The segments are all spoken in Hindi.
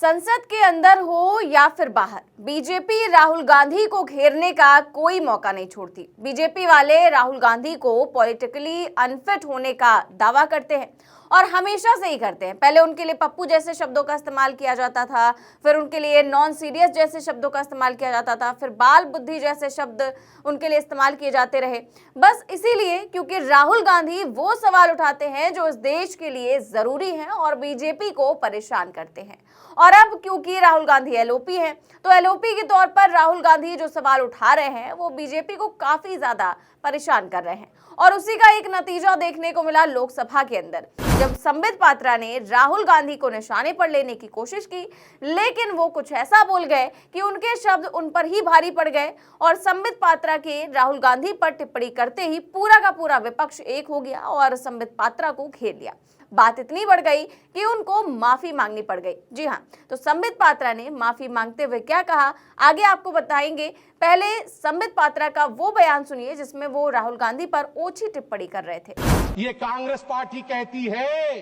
संसद के अंदर हो या फिर बाहर, बीजेपी राहुल गांधी को घेरने का कोई मौका नहीं छोड़ती। बीजेपी वाले राहुल गांधी को पॉलिटिकली अनफिट होने का दावा करते हैं और हमेशा से ही करते हैं। पहले उनके लिए पप्पू जैसे शब्दों का इस्तेमाल किया जाता था, फिर उनके लिए नॉन सीरियस जैसे शब्दों का इस्तेमाल किया जाता था, फिर बाल बुद्धि जैसे शब्द उनके लिए इस्तेमाल किए जाते रहे। बस इसीलिए क्योंकि राहुल गांधी वो सवाल उठाते हैं जो इस देश के लिए जरूरी हैं और बीजेपी को परेशान करते हैं। और अब क्योंकि राहुल गांधी एलओपी हैं, तो एलओपी के तौर पर राहुल गांधी जो सवाल उठा रहे हैं वो बीजेपी को काफी ज्यादा परेशान कर रहे हैं। और उसी का एक नतीजा देखने को मिला लोकसभा के अंदर, जब संबित पात्रा ने राहुल गांधी को निशाने पर लेने की कोशिश की, लेकिन वो कुछ ऐसा बोल गए कि उनके शब्द उन पर ही भारी पड़ गए और संबित पात्रा के राहुल गांधी पर टिप्पणी करते ही पूरा का पूरा विपक्ष एक हो गया और संबित पात्रा को घेर लिया। बात इतनी बढ़ गई कि उनको माफी मांगनी पड़ गई। जी हाँ, तो संबित पात्रा ने माफी मांगते हुए क्या कहा, आगे आपको बताएंगे। पहले संबित पात्रा का वो बयान सुनिए जिसमें वो राहुल गांधी पर ओछी टिप्पणी कर रहे थे। ये कांग्रेस पार्टी कहती है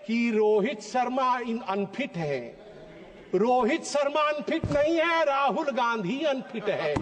कि रोहित शर्मा अनफिट है। रोहित शर्मा अनफिट नहीं है, राहुल गांधी अनफिट है।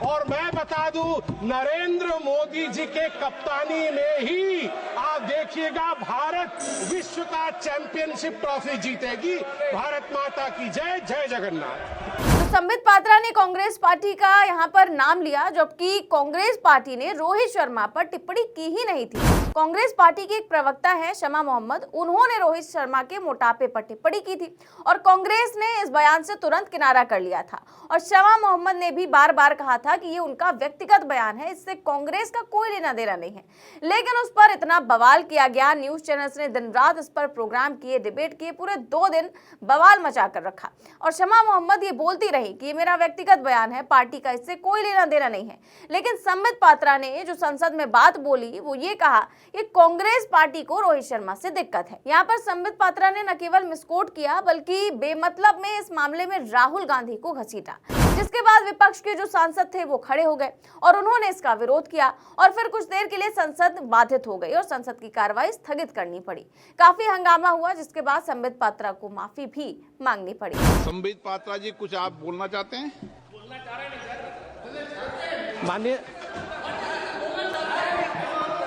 और मैं बता दूं, नरेंद्र मोदी जी के कप्तानी में ही आप देखिएगा भारत विश्व का चैंपियनशिप ट्रॉफी जीतेगी। भारत माता की जय, जय जगन्नाथ। संबित पात्रा ने कांग्रेस पार्टी का यहाँ पर नाम लिया, जबकि कांग्रेस पार्टी ने रोहित शर्मा पर टिप्पणी की ही नहीं थी। कांग्रेस पार्टी के एक प्रवक्ता है शमा मोहम्मद, उन्होंने रोहित शर्मा के मोटापे पर टिप्पणी की थी और कांग्रेस ने इस बयान से तुरंत किनारा कर लिया था। और शमा मोहम्मद ने भी बार बार कहा था कि ये उनका व्यक्तिगत बयान है, इससे कांग्रेस का कोई लेना देना नहीं है। लेकिन उस पर इतना बवाल किया गया, न्यूज चैनल्स ने दिन रात इस पर प्रोग्राम किए, डिबेट किए, पूरे 2 दिन बवाल मचा कर रखा। और शमा मोहम्मद ये बोलती रही कि ये मेरा व्यक्तिगत बयान है, पार्टी का इससे कोई लेना देना नहीं है। लेकिन संबित पात्रा ने जो संसद में बात बोली वो ये कहा कि कांग्रेस पार्टी को रोहित शर्मा से दिक्कत है। यहाँ पर संबित पात्रा ने न केवल मिसकोट किया बल्कि बेमतलब में इस मामले में राहुल गांधी को घसीटा, जिसके बाद विपक्ष के जो सांसद थे वो खड़े हो गए और उन्होंने इसका विरोध किया और फिर कुछ देर के लिए संसद बाधित हो गई और संसद की कार्रवाई स्थगित करनी पड़ी। काफी हंगामा हुआ, जिसके बाद संबित पात्रा को माफी भी मांगनी पड़ी। संबित पात्रा जी, कुछ आप बोलना चाहते हैं?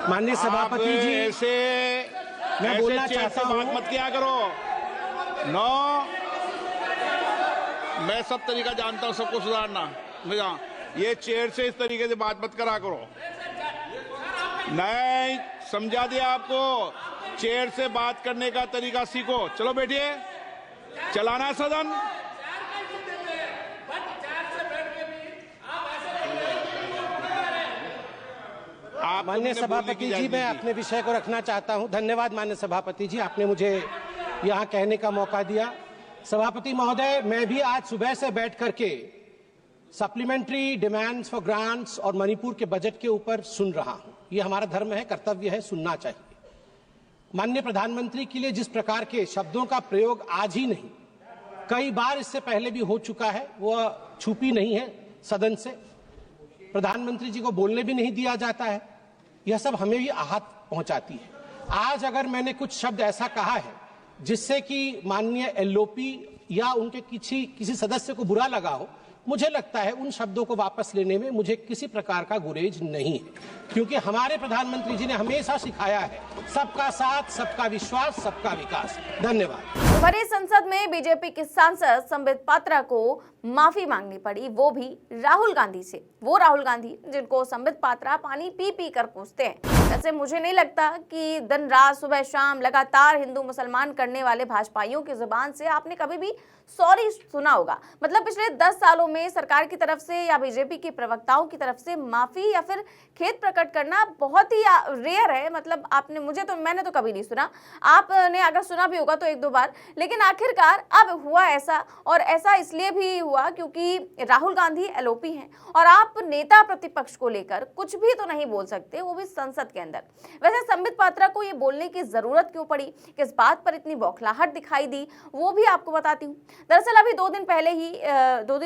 माननीय सभापति जी, ऐसे मैं बोलना चाहता हूं। बात मत किया करो। नो, मैं सब तरीका जानता हूं, सबको सुधारना। ये चेयर से इस तरीके से बात मत करा करो। नहीं समझा दिया आपको, चेयर से बात करने का तरीका सीखो। चलो बैठिए, चलाना है सदन। माननीय सभापति जी, मैं अपने विषय को रखना चाहता हूं। धन्यवाद माननीय सभापति जी, आपने मुझे यहां कहने का मौका दिया। सभापति महोदय, मैं भी आज सुबह से बैठ करके सप्लीमेंट्री डिमांड्स फॉर ग्रांट्स और मणिपुर के बजट के ऊपर सुन रहा हूं। ये हमारा धर्म है, कर्तव्य है, सुनना चाहिए। माननीय प्रधानमंत्री के लिए जिस प्रकार के शब्दों का प्रयोग आज ही नहीं, कई बार इससे पहले भी हो चुका है, वो छुपी नहीं है सदन से। प्रधानमंत्री जी को बोलने भी नहीं दिया जाता है, यह सब हमें भी आहत पहुंचाती है। आज अगर मैंने कुछ शब्द ऐसा कहा है जिससे कि माननीय एलओपी या उनके किसी सदस्य को बुरा लगा हो, मुझे लगता है उन शब्दों को वापस लेने में मुझे किसी प्रकार का गुरेज नहीं है, क्योंकि हमारे प्रधानमंत्री जी ने हमेशा सिखाया है सबका साथ, सबका विश्वास, सबका विकास। धन्यवाद। भरी संसद में बीजेपी के सांसद संबित पात्रा को माफी मांगनी पड़ी, वो भी राहुल गांधी से। वो राहुल गांधी जिनको संबित पात्रा पानी पी पी कर पूछते हैं। वैसे मुझे नहीं लगता कि दिन रात सुबह शाम लगातार हिंदू मुसलमान करने वाले भाजपाइयों की जुबान से आपने कभी भी सॉरी सुना होगा। मतलब पिछले 10 सालों में सरकार की तरफ से या बीजेपी के प्रवक्ताओं की तरफ से माफी या फिर खेद प्रकट करना बहुत ही रेयर है। मतलब मैंने तो कभी नहीं सुना। आपने अगर सुना भी होगा तो 1-2 बार। लेकिन आखिरकार अब हुआ ऐसा, और ऐसा इसलिए भी हुआ क्योंकि राहुल गांधी एलओपी हैं और आप नेता प्रतिपक्ष को लेकर कुछ भी तो नहीं बोल सकते, वो भी संसद के अंदर। वैसे संबित पात्रा को ये बोलने की जरूरत क्यों पड़ी, किस बात पर इतनी बौखलाहट दिखाई दी, वो भी आपको बताती हूँ। दरअसल अभी 2 दिन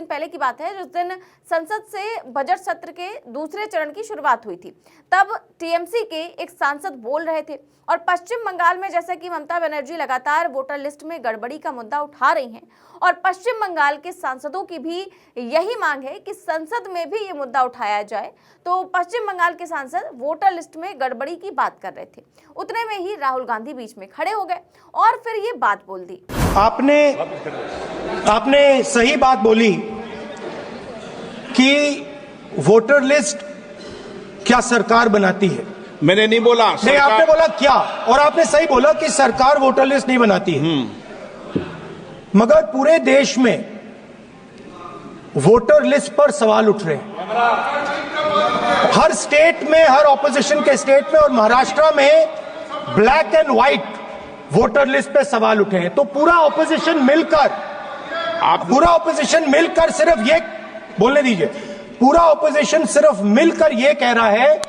पहले की की बात है जिस दिन संसद से बजट सत्र के दूसरे चरण की शुरुआत हुई थी, तब टीएमसी के एक सांसद बोल रहे थे और पश्चिम बंगाल में जैसा कि ममता बनर्जी लगातार वोटर लिस्ट में गड़बड़ी का मुद्दा उठा रही हैं और पश्चिम बंगाल के सांसदों की भी यही मांग है कि संसद में भी ये मुद्दा उठाया जाए, तो पश्चिम बंगाल के सांसद वोटर लिस्ट में गड़बड़ी की बात कर रहे थे। उतने में ही राहुल गांधी बीच में खड़े हो गए और फिर ये बात बोल दी। आपने सही बात बोली कि वोटर लिस्ट क्या सरकार बनाती है। मैंने नहीं बोला नहीं, आपने बोला क्या, और आपने सही बोला कि सरकार वोटर लिस्ट नहीं बनाती है। मगर पूरे देश में वोटर लिस्ट पर सवाल उठ रहे हैं, हर स्टेट में, हर ऑपोजिशन के स्टेट में, और महाराष्ट्र में black and white voter list पे सवाल उठे हैं। तो पूरा ऑपोजिशन मिलकर सिर्फ ये बोलने दीजिए, पूरा ऑपोजिशन सिर्फ मिलकर ये कह रहा है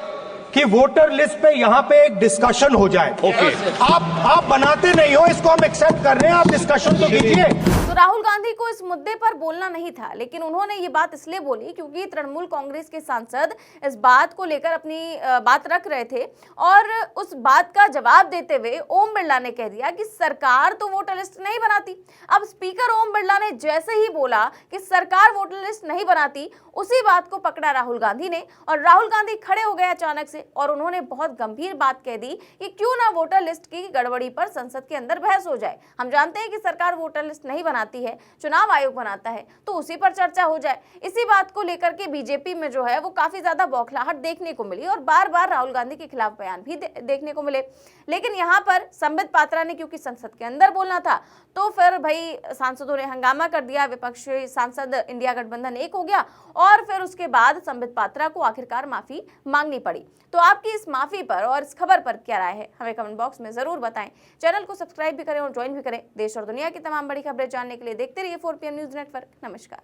कि वोटर लिस्ट पे यहां पे एक डिस्कशन हो जाए। ओके। आप बनाते नहीं हो, इसको हम एक्सेप्ट कर रहे हैं, आप डिस्कशन तो कीजिए। तो राहुल गांधी को इस मुद्दे पर बोलना नहीं था, लेकिन उन्होंने ये बात इसलिए बोली क्योंकि तृणमूल कांग्रेस के सांसद इस बात को लेकर अपनी बात रख रहे थे और उस बात का जवाब देते हुए ओम बिरला ने कह दिया कि सरकार तो वोटर लिस्ट नहीं बनाती। अब स्पीकर ओम बिरला ने जैसे ही बोला कि सरकार वोटर लिस्ट नहीं बनाती, उसी बात को पकड़ा राहुल गांधी ने और राहुल गांधी खड़े हो गए अचानक से और उन्होंने बहुत गंभीर बात कह दी कि क्यों ना वोटर लिस्ट की गड़बड़ी पर संसद के अंदर बहस हो जाए। हम जानते हैं कि सरकार वोटर लिस्ट नहीं बनाती है, चुनाव आयोग बनाता है, तो उसी पर चर्चा हो जाए। इसी बात को लेकर के बीजेपी में जो है वो काफी ज्यादा बौखलाहट देखने को मिली और बार बार राहुल गांधी के खिलाफ बयान भी देखने को मिले। लेकिन यहाँ पर संबित पात्रा ने क्योंकि संसद के अंदर बोलना था, तो फिर भाई सांसदों ने हंगामा कर दिया, विपक्षी सांसद इंडिया गठबंधन एक हो गया और फिर उसके बाद संबित पात्रा को आखिरकार माफी मांगनी पड़ी। तो आपकी इस माफी पर और इस खबर पर क्या राय है, हमें कमेंट बॉक्स में जरूर बताएं। चैनल को सब्सक्राइब भी करें और ज्वाइन भी करें। देश और दुनिया की तमाम बड़ी खबरें जानने के लिए देखते रहिए 4PM न्यूज नेटवर्क। नमस्कार।